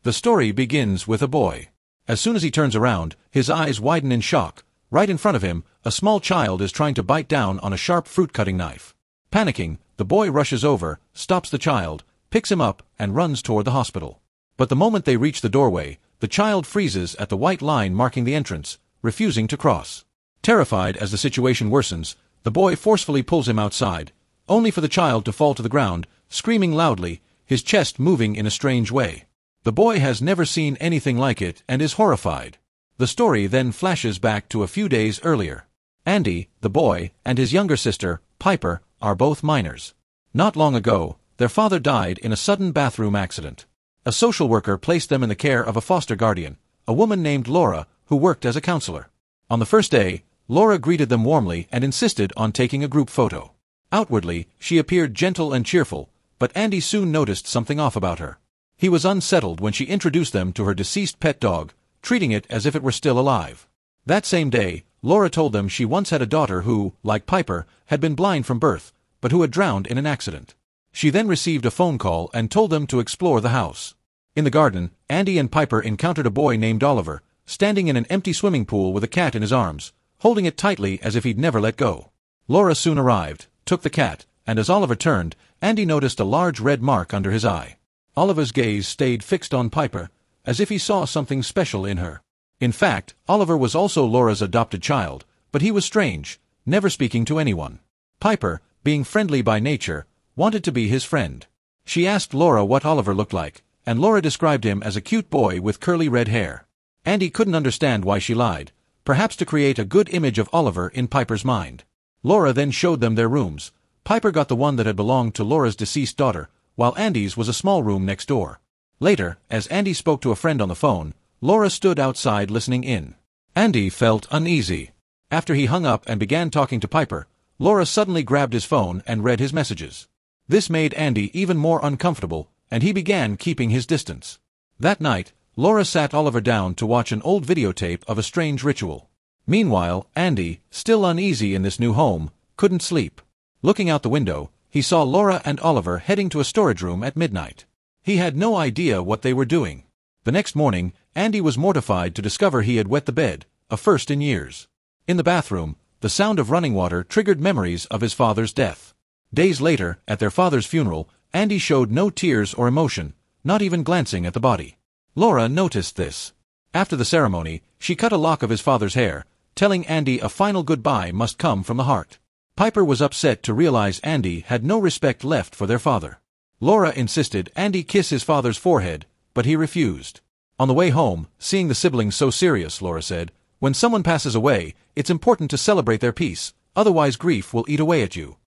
The story begins with a boy. As soon as he turns around, his eyes widen in shock. Right in front of him, a small child is trying to bite down on a sharp fruit-cutting knife. Panicking, the boy rushes over, stops the child, picks him up, and runs toward the hospital. But the moment they reach the doorway, the child freezes at the white line marking the entrance, refusing to cross. Terrified as the situation worsens, the boy forcefully pulls him outside, only for the child to fall to the ground, screaming loudly, his chest moving in a strange way. The boy has never seen anything like it and is horrified. The story then flashes back to a few days earlier. Andy, the boy, and his younger sister, Piper, are both minors. Not long ago, their father died in a sudden bathroom accident. A social worker placed them in the care of a foster guardian, a woman named Laura, who worked as a counselor. On the first day, Laura greeted them warmly and insisted on taking a group photo. Outwardly, she appeared gentle and cheerful, but Andy soon noticed something off about her. He was unsettled when she introduced them to her deceased pet dog, treating it as if it were still alive. That same day, Laura told them she once had a daughter who, like Piper, had been blind from birth, but who had drowned in an accident. She then received a phone call and told them to explore the house. In the garden, Andy and Piper encountered a boy named Oliver, standing in an empty swimming pool with a cat in his arms, holding it tightly as if he'd never let go. Laura soon arrived, took the cat, and as Oliver turned, Andy noticed a large red mark under his eye. Oliver's gaze stayed fixed on Piper, as if he saw something special in her. In fact, Oliver was also Laura's adopted child, but he was strange, never speaking to anyone. Piper, being friendly by nature, wanted to be his friend. She asked Laura what Oliver looked like, and Laura described him as a cute boy with curly red hair. Andy couldn't understand why she lied, perhaps to create a good image of Oliver in Piper's mind. Laura then showed them their rooms. Piper got the one that had belonged to Laura's deceased daughter, while Andy's was a small room next door. Later, as Andy spoke to a friend on the phone, Laura stood outside listening in. Andy felt uneasy. After he hung up and began talking to Piper, Laura suddenly grabbed his phone and read his messages. This made Andy even more uncomfortable, and he began keeping his distance. That night, Laura sat Oliver down to watch an old videotape of a strange ritual. Meanwhile, Andy, still uneasy in this new home, couldn't sleep. Looking out the window, he saw Laura and Oliver heading to a storage room at midnight. He had no idea what they were doing. The next morning, Andy was mortified to discover he had wet the bed, a first in years. In the bathroom, the sound of running water triggered memories of his father's death. Days later, at their father's funeral, Andy showed no tears or emotion, not even glancing at the body. Laura noticed this. After the ceremony, she cut a lock of his father's hair, telling Andy a final goodbye must come from the heart. Piper was upset to realize Andy had no respect left for their father. Laura insisted Andy kiss his father's forehead, but he refused. On the way home, seeing the siblings so serious, Laura said, "When someone passes away, it's important to celebrate their peace, otherwise grief will eat away at you."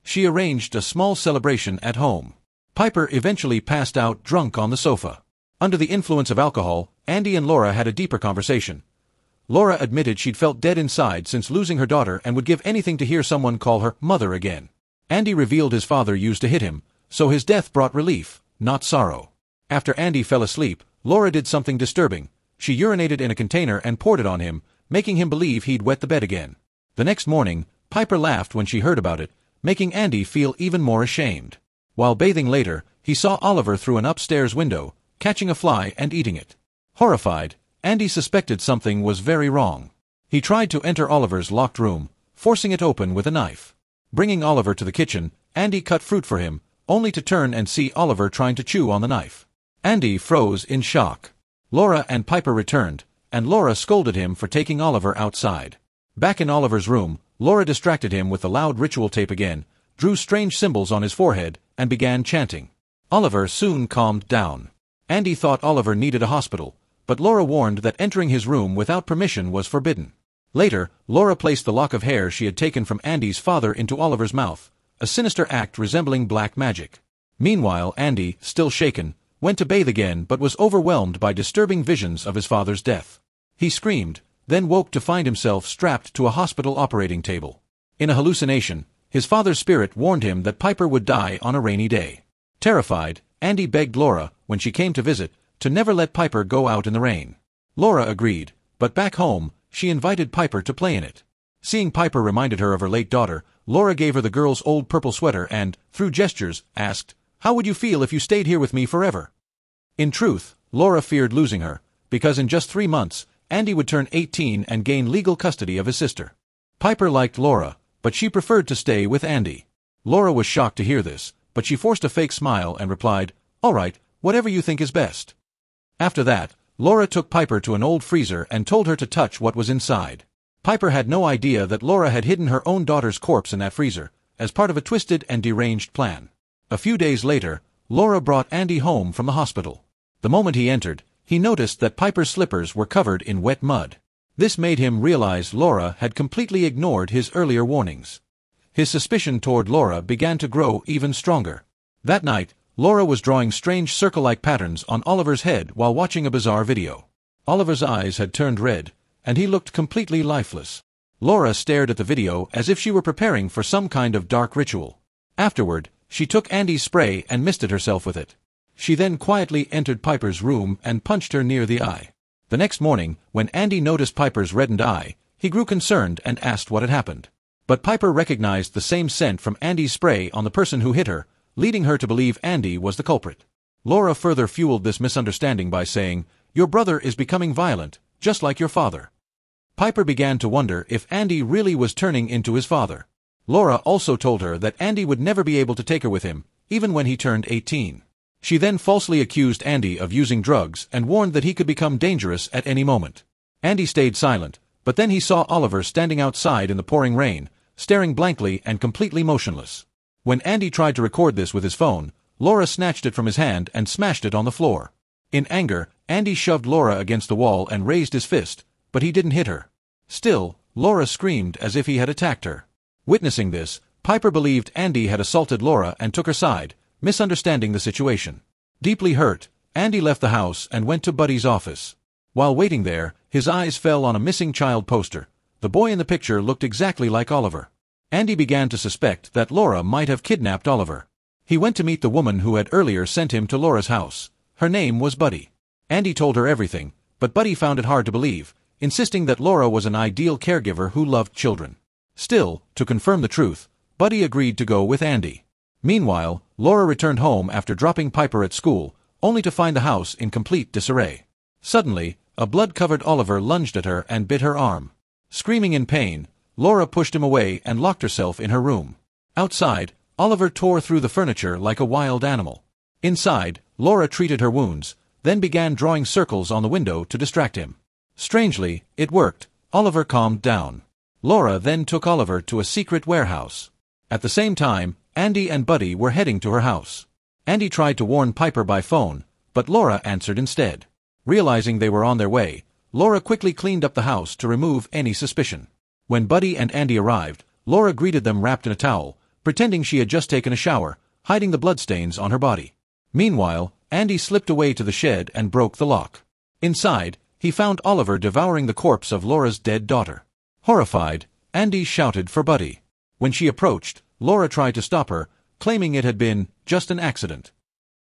She arranged a small celebration at home. Piper eventually passed out drunk on the sofa. Under the influence of alcohol, Andy and Laura had a deeper conversation. Laura admitted she'd felt dead inside since losing her daughter and would give anything to hear someone call her mother again. Andy revealed his father used to hit him, so his death brought relief, not sorrow. After Andy fell asleep, Laura did something disturbing. She urinated in a container and poured it on him, making him believe he'd wet the bed again. The next morning, Piper laughed when she heard about it, making Andy feel even more ashamed. While bathing later, he saw Oliver through an upstairs window, catching a fly and eating it. Horrified, Andy suspected something was very wrong. He tried to enter Oliver's locked room, forcing it open with a knife. Bringing Oliver to the kitchen, Andy cut fruit for him, only to turn and see Oliver trying to chew on the knife. Andy froze in shock. Laura and Piper returned, and Laura scolded him for taking Oliver outside. Back in Oliver's room, Laura distracted him with the loud ritual tape again, drew strange symbols on his forehead, and began chanting. Oliver soon calmed down. Andy thought Oliver needed a hospital, but Laura warned that entering his room without permission was forbidden. Later, Laura placed the lock of hair she had taken from Andy's father into Oliver's mouth, a sinister act resembling black magic. Meanwhile, Andy, still shaken, went to bathe again but was overwhelmed by disturbing visions of his father's death. He screamed, then woke to find himself strapped to a hospital operating table. In a hallucination, his father's spirit warned him that Piper would die on a rainy day. Terrified, Andy begged Laura, when she came to visit, to never let Piper go out in the rain. Laura agreed, but back home, she invited Piper to play in it. Seeing Piper reminded her of her late daughter, Laura gave her the girl's old purple sweater and, through gestures, asked, "How would you feel if you stayed here with me forever?" In truth, Laura feared losing her, because in just 3 months, Andy would turn 18 and gain legal custody of his sister. Piper liked Laura, but she preferred to stay with Andy. Laura was shocked to hear this, but she forced a fake smile and replied, "All right, whatever you think is best." After that, Laura took Piper to an old freezer and told her to touch what was inside. Piper had no idea that Laura had hidden her own daughter's corpse in that freezer, as part of a twisted and deranged plan. A few days later, Laura brought Andy home from the hospital. The moment he entered, he noticed that Piper's slippers were covered in wet mud. This made him realize Laura had completely ignored his earlier warnings. His suspicion toward Laura began to grow even stronger. That night, Laura was drawing strange circle-like patterns on Oliver's head while watching a bizarre video. Oliver's eyes had turned red, and he looked completely lifeless. Laura stared at the video as if she were preparing for some kind of dark ritual. Afterward, she took Andy's spray and misted herself with it. She then quietly entered Piper's room and punched her near the eye. The next morning, when Andy noticed Piper's reddened eye, he grew concerned and asked what had happened. But Piper recognized the same scent from Andy's spray on the person who hit her, leading her to believe Andy was the culprit. Laura further fueled this misunderstanding by saying, "Your brother is becoming violent, just like your father." Piper began to wonder if Andy really was turning into his father. Laura also told her that Andy would never be able to take her with him, even when he turned 18. She then falsely accused Andy of using drugs and warned that he could become dangerous at any moment. Andy stayed silent, but then he saw Oliver standing outside in the pouring rain, staring blankly and completely motionless. When Andy tried to record this with his phone, Laura snatched it from his hand and smashed it on the floor. In anger, Andy shoved Laura against the wall and raised his fist, but he didn't hit her. Still, Laura screamed as if he had attacked her. Witnessing this, Piper believed Andy had assaulted Laura and took her side, misunderstanding the situation. Deeply hurt, Andy left the house and went to Buddy's office. While waiting there, his eyes fell on a missing child poster. The boy in the picture looked exactly like Oliver. Andy began to suspect that Laura might have kidnapped Oliver. He went to meet the woman who had earlier sent him to Laura's house. Her name was Buddy. Andy told her everything, but Buddy found it hard to believe, insisting that Laura was an ideal caregiver who loved children. Still, to confirm the truth, Buddy agreed to go with Andy. Meanwhile, Laura returned home after dropping Piper at school, only to find the house in complete disarray. Suddenly, a blood-covered Oliver lunged at her and bit her arm. Screaming in pain, Laura pushed him away and locked herself in her room. Outside, Oliver tore through the furniture like a wild animal. Inside, Laura treated her wounds, then began drawing circles on the window to distract him. Strangely, it worked. Oliver calmed down. Laura then took Oliver to a secret warehouse. At the same time, Andy and Buddy were heading to her house. Andy tried to warn Piper by phone, but Laura answered instead. Realizing they were on their way, Laura quickly cleaned up the house to remove any suspicion. When Buddy and Andy arrived, Laura greeted them wrapped in a towel, pretending she had just taken a shower, hiding the bloodstains on her body. Meanwhile, Andy slipped away to the shed and broke the lock. Inside, he found Oliver devouring the corpse of Laura's dead daughter. Horrified, Andy shouted for Buddy. When she approached, Laura tried to stop her, claiming it had been just an accident.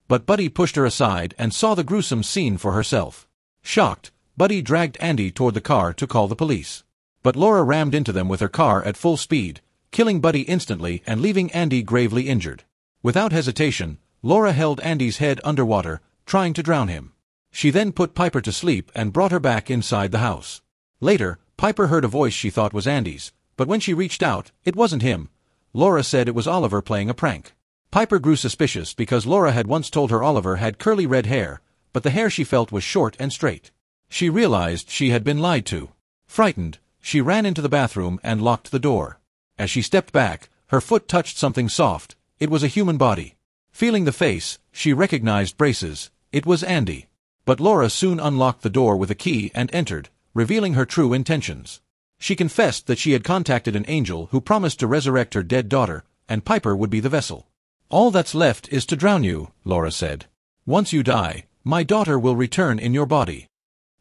But Buddy pushed her aside and saw the gruesome scene for herself. Shocked, Buddy dragged Andy toward the car to call the police. But Laura rammed into them with her car at full speed, killing Buddy instantly and leaving Andy gravely injured. Without hesitation, Laura held Andy's head underwater, trying to drown him. She then put Piper to sleep and brought her back inside the house. Later, Piper heard a voice she thought was Andy's, but when she reached out, it wasn't him. Laura said it was Oliver playing a prank. Piper grew suspicious because Laura had once told her Oliver had curly red hair, but the hair she felt was short and straight. She realized she had been lied to. Frightened, she ran into the bathroom and locked the door. As she stepped back, her foot touched something soft. It was a human body. Feeling the face, she recognized braces. It was Andy. But Laura soon unlocked the door with a key and entered, revealing her true intentions. She confessed that she had contacted an angel who promised to resurrect her dead daughter, and Piper would be the vessel. "All that's left is to drown you," Laura said. "Once you die, my daughter will return in your body."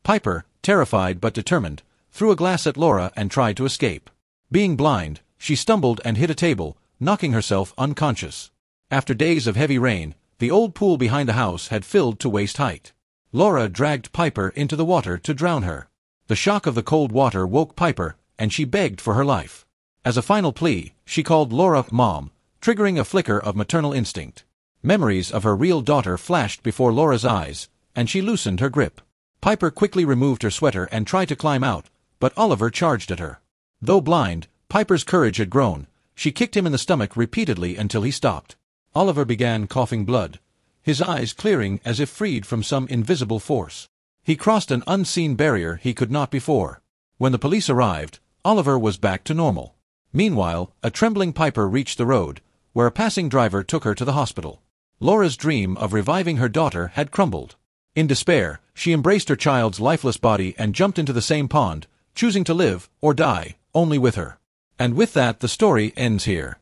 Piper, terrified but determined, threw a glass at Laura and tried to escape. Being blind, she stumbled and hit a table, knocking herself unconscious. After days of heavy rain, the old pool behind the house had filled to waist height. Laura dragged Piper into the water to drown her. The shock of the cold water woke Piper, and she begged for her life. As a final plea, she called Laura Mom, triggering a flicker of maternal instinct. Memories of her real daughter flashed before Laura's eyes, and she loosened her grip. Piper quickly removed her sweater and tried to climb out, but Oliver charged at her. Though blind, Piper's courage had grown. She kicked him in the stomach repeatedly until he stopped. Oliver began coughing blood, his eyes clearing as if freed from some invisible force. He crossed an unseen barrier he could not before. When the police arrived, Oliver was back to normal. Meanwhile, a trembling Piper reached the road, where a passing driver took her to the hospital. Laura's dream of reviving her daughter had crumbled. In despair, she embraced her child's lifeless body and jumped into the same pond, choosing to live, or die, only with her. And with that the story ends here.